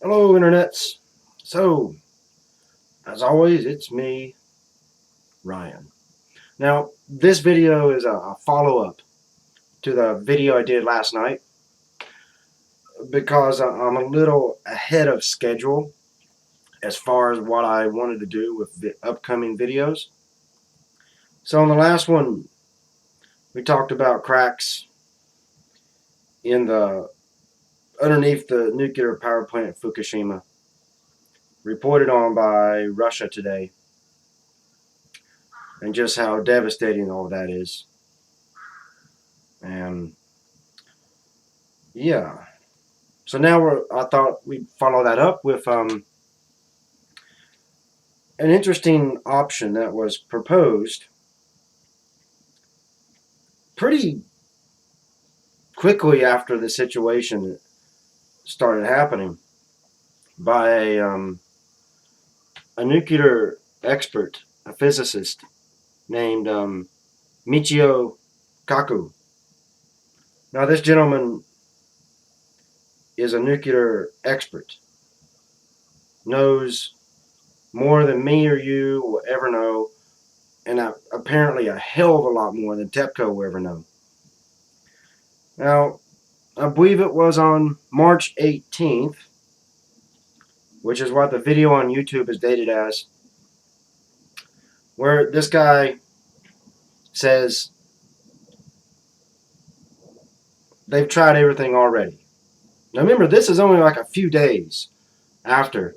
Hello, internets. So, as always, it's me, Ryan. Now, this video is a follow-up to the video I did last night because I'm a little ahead of schedule as far as what I wanted to do with the upcoming videos. So, in the last one, we talked about cracks in the underneath the nuclear power plant at Fukushima, reported on by Russia today, and just how devastating all that is. And yeah. So now I thought we'd follow that up with an interesting option that was proposed pretty quickly after the situation started happening by a nuclear expert, a physicist named Michio Kaku. Now, this gentleman is a nuclear expert, knows more than me or you will ever know, and apparently a hell of a lot more than TEPCO will ever know. Now, I believe it was on March 18th, which is what the video on YouTube is dated as, where this guy says they've tried everything already. Now remember, this is only like a few days after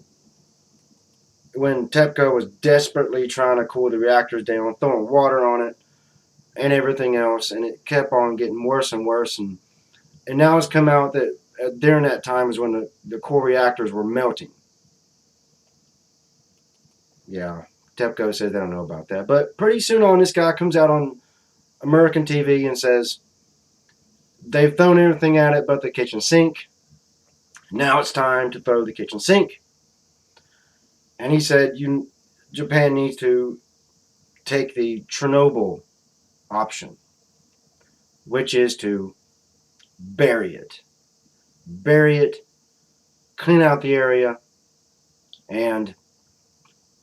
when TEPCO was desperately trying to cool the reactors down, throwing water on it and everything else, and it kept on getting worse and worse. And now it's come out that during that time is when the core reactors were melting. Yeah, TEPCO says they don't know about that. But pretty soon on, this guy comes out on American TV and says they've thrown everything at it but the kitchen sink. Now it's time to throw the kitchen sink. And he said Japan needs to take the Chernobyl option, which is to bury it. Bury it, clean out the area, and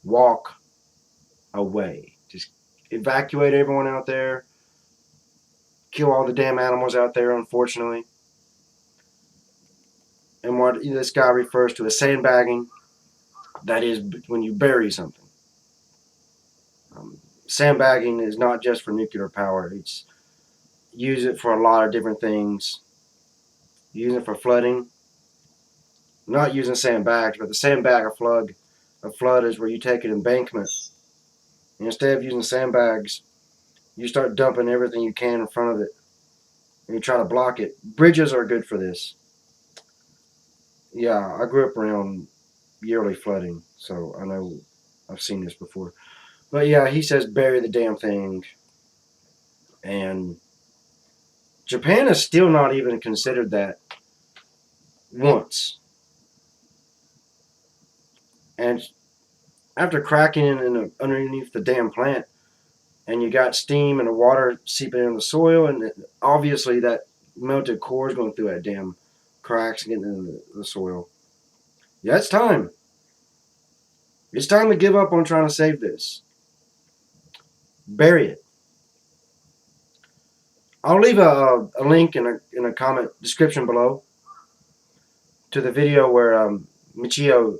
walk away. Just evacuate everyone out there, kill all the damn animals out there, unfortunately. And what this guy refers to as sandbagging, that is when you bury something. Sandbagging is not just for nuclear power. It's use it for a lot of different things. Use it for flooding. Not using sandbags, but the sandbag of flood. A flood is where you take an embankment, and instead of using sandbags, you start dumping everything you can in front of it, and you try to block it. Bridges are good for this. Yeah, I grew up around yearly flooding, so I know I've seen this before. But yeah, he says bury the damn thing. And Japan has still not even considered that once. And after cracking underneath the damn plant, and you got steam and the water seeping into the soil, and obviously that melted core is going through that damn cracks and getting into the soil. Yeah, it's time. It's time to give up on trying to save this. Bury it. I'll leave a link in a comment description below to the video where Michio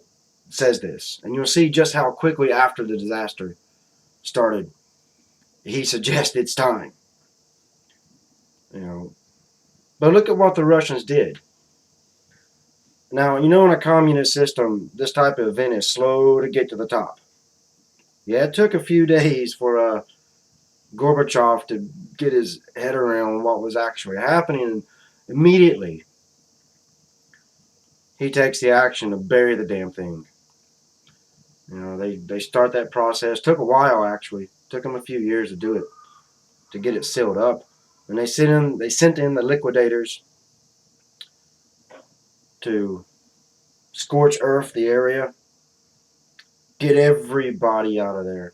says this, and you'll see just how quickly after the disaster started he suggests it's time. But look at what the Russians did. Now, in a communist system, this type of event is slow to get to the top. Yeah, it took a few days for Gorbachev to get his head around what was actually happening, and immediately he takes the action to bury the damn thing. They start that process. Took a while, actually. Took them a few years to do it, to get it sealed up. And they sent in the liquidators to scorch earth the area, get everybody out of there,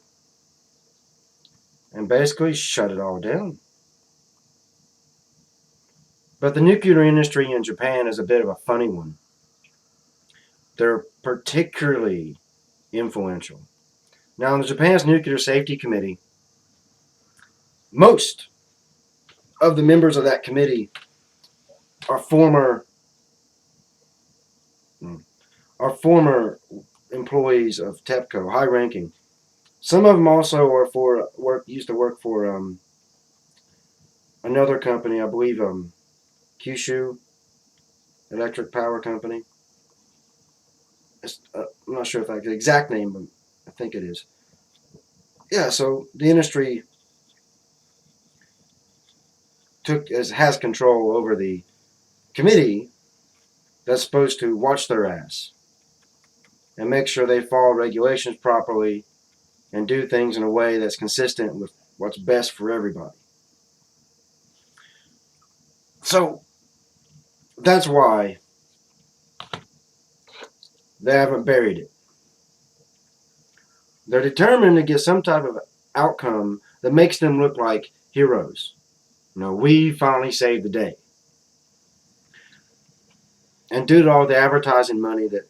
and basically shut it all down. But the nuclear industry in Japan is a bit of a funny one. They're particularly influential. Now, in the Japan's Nuclear Safety Committee, most of the members of that committee are former employees of TEPCO, high ranking. Some of them also are used to work for another company, I believe, Kyushu Electric Power Company. I'm not sure if that's the exact name, but I think it is. Yeah, so the industry has control over the committee that's supposed to watch their ass and make sure they follow regulations properly and do things in a way that's consistent with what's best for everybody. So that's why they haven't buried it. They're determined to get some type of outcome that makes them look like heroes. We finally saved the day. And due to all the advertising money that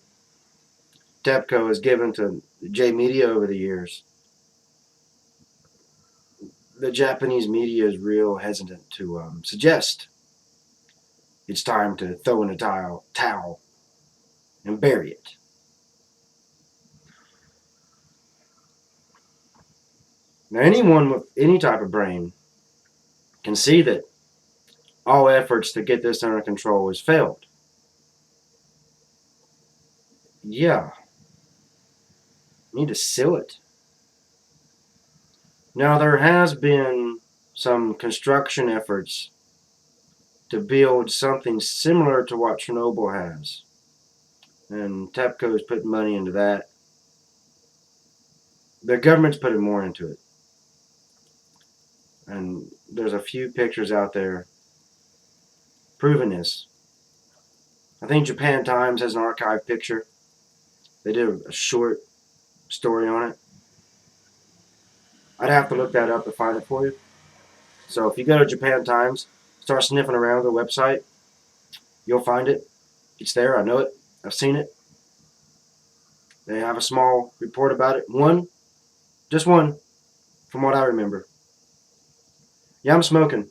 TEPCO has given to J media over the years, the Japanese media is real hesitant to suggest it's time to throw in a towel and bury it. Now, anyone with any type of brain can see that all efforts to get this under control has failed. Yeah, you need to seal it. Now, there has been some construction efforts to build something similar to what Chernobyl has. And TEPCO's putting money into that. The government's putting more into it. And there's a few pictures out there proving this. I think Japan Times has an archive picture. They did a short story on it. I'd have to look that up to find it for you. So if you go to Japan Times, start sniffing around the website, you'll find it. It's there. I know it. I've seen it. They have a small report about it. Just one, from what I remember. Yeah, I'm smoking.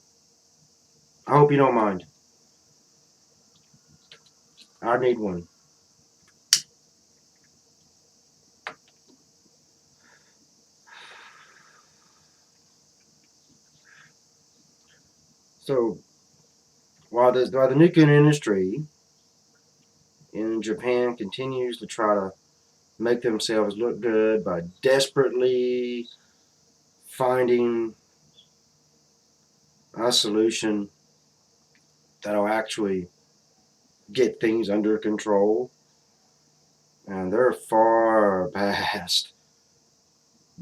I hope you don't mind. I need one. So, while the nuclear industry in Japan continues to try to make themselves look good by desperately finding a solution that'll actually get things under control, and they're far past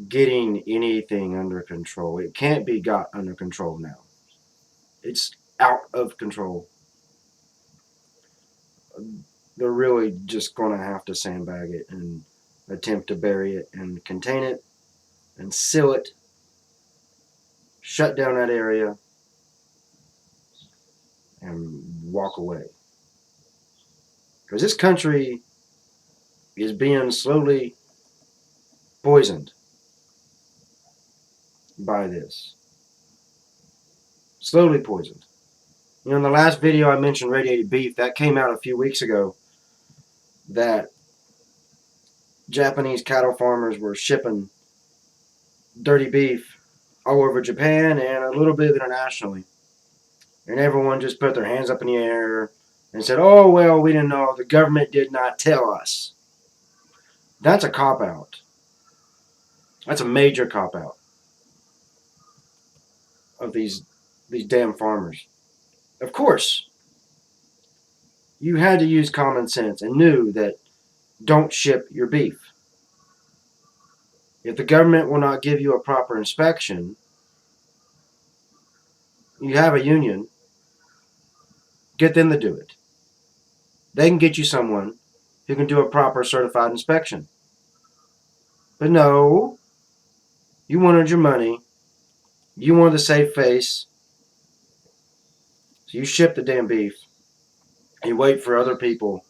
getting anything under control. It can't be got under control now. It's out of control. They're really just going to have to sandbag it and attempt to bury it and contain it and seal it, shut down that area, and walk away. Because this country is being slowly poisoned by this. Slowly poisoned. In the last video I mentioned radiated beef. That came out a few weeks ago. That Japanese cattle farmers were shipping dirty beef all over Japan and a little bit internationally. And everyone just put their hands up in the air and said, oh, well, we didn't know. The government did not tell us. That's a cop-out. That's a major cop-out of these damn farmers. Of course, you had to use common sense and knew that don't ship your beef. If the government will not give you a proper inspection, you have a union, get them to do it. They can get you someone who can do a proper certified inspection. But no, you wanted your money. You wanted to save face. So you ship the damn beef. You wait for other people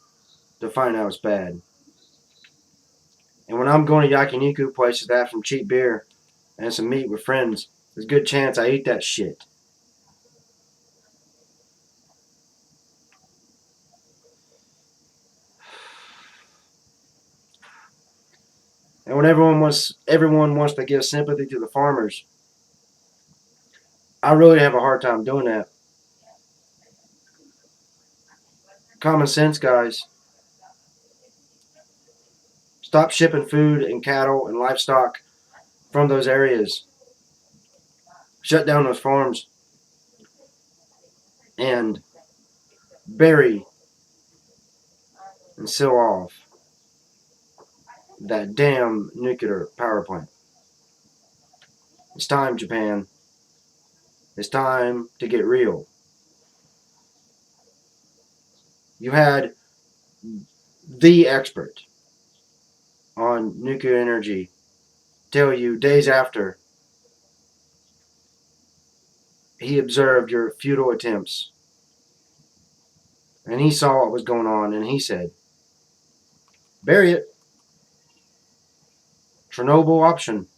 to find out it's bad. And when I'm going to yakiniku places to have some cheap beer and some meat with friends, there's a good chance I eat that shit. And when everyone wants to give sympathy to the farmers, I really have a hard time doing that. Common sense, guys. Stop shipping food and cattle and livestock from those areas. Shut down those farms and bury and seal off that damn nuclear power plant. It's time, Japan. It's time to get real. You had the expert on nuclear energy tell you days after he observed your futile attempts and he saw what was going on and he said, bury it. Chernobyl option.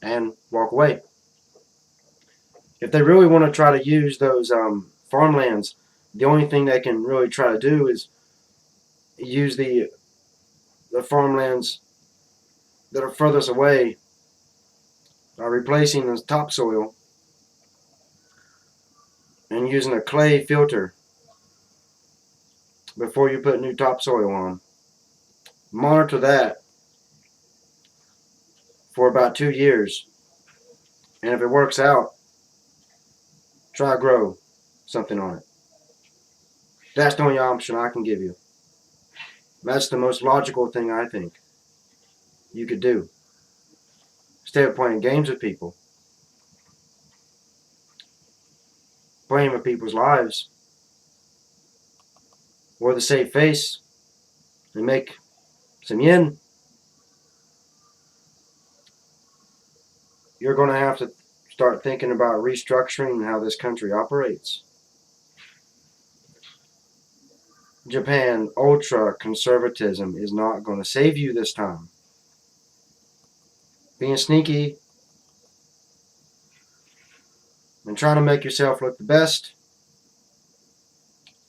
And walk away. If they really want to try to use those farmlands, the only thing they can really try to do is use the farmlands that are furthest away by replacing the topsoil and using a clay filter before you put new topsoil on. Monitor that for about 2 years, and if it works out, try to grow something on it. That's the only option I can give you. That's the most logical thing I think you could do. Instead of playing games with people, playing with people's lives, or the save face and make some yen, you're going to have to start thinking about restructuring how this country operates. Japan ultra conservatism is not going to save you this time. Being sneaky and trying to make yourself look the best,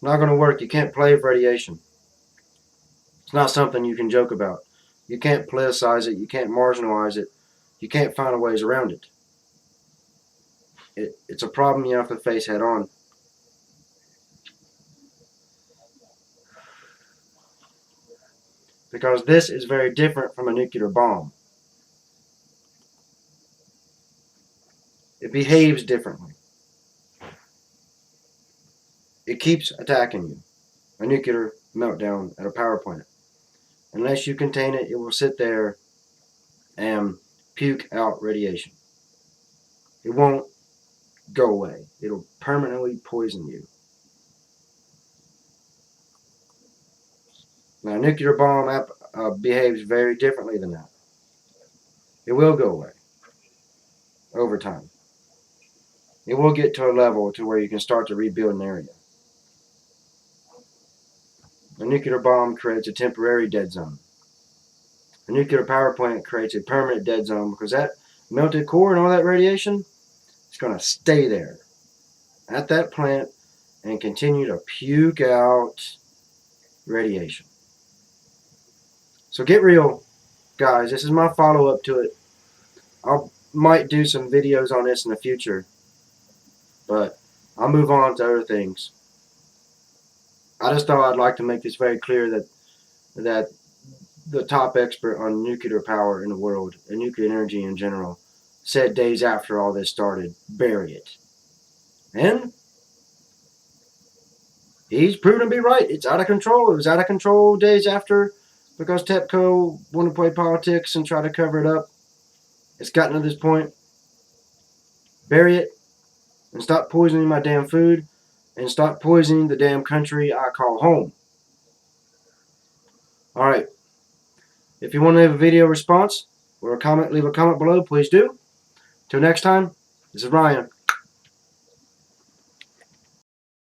not going to work. You can't play with radiation. It's not something you can joke about. You can't politicize it. You can't marginalize it. You can't find ways around it. It's a problem you have to face head on. Because this is very different from a nuclear bomb. It behaves differently. It keeps attacking you. A nuclear meltdown at a power plant. Unless you contain it, it will sit there and puke out radiation. It won't go away. It'll permanently poison you. Now, a nuclear bomb behaves very differently than that. It will go away over time. It will get to a level to where you can start to rebuild an area. A nuclear bomb creates a temporary dead zone. A nuclear power plant creates a permanent dead zone because that melted core and all that radiation is going to stay there at that plant and continue to puke out radiation. So get real, guys. This is my follow-up to it. I might do some videos on this in the future, but I'll move on to other things. I just thought I'd like to make this very clear that the top expert on nuclear power in the world and nuclear energy in general said days after all this started, bury it. And he's proven to be right. It's out of control. It was out of control days after because TEPCO wanted to play politics and try to cover it up. It's gotten to this point. Bury it and stop poisoning my damn food and stop poisoning the damn country I call home. All right. If you want to leave a video response or a comment, leave a comment below, please do. Till next time, this is Ryan.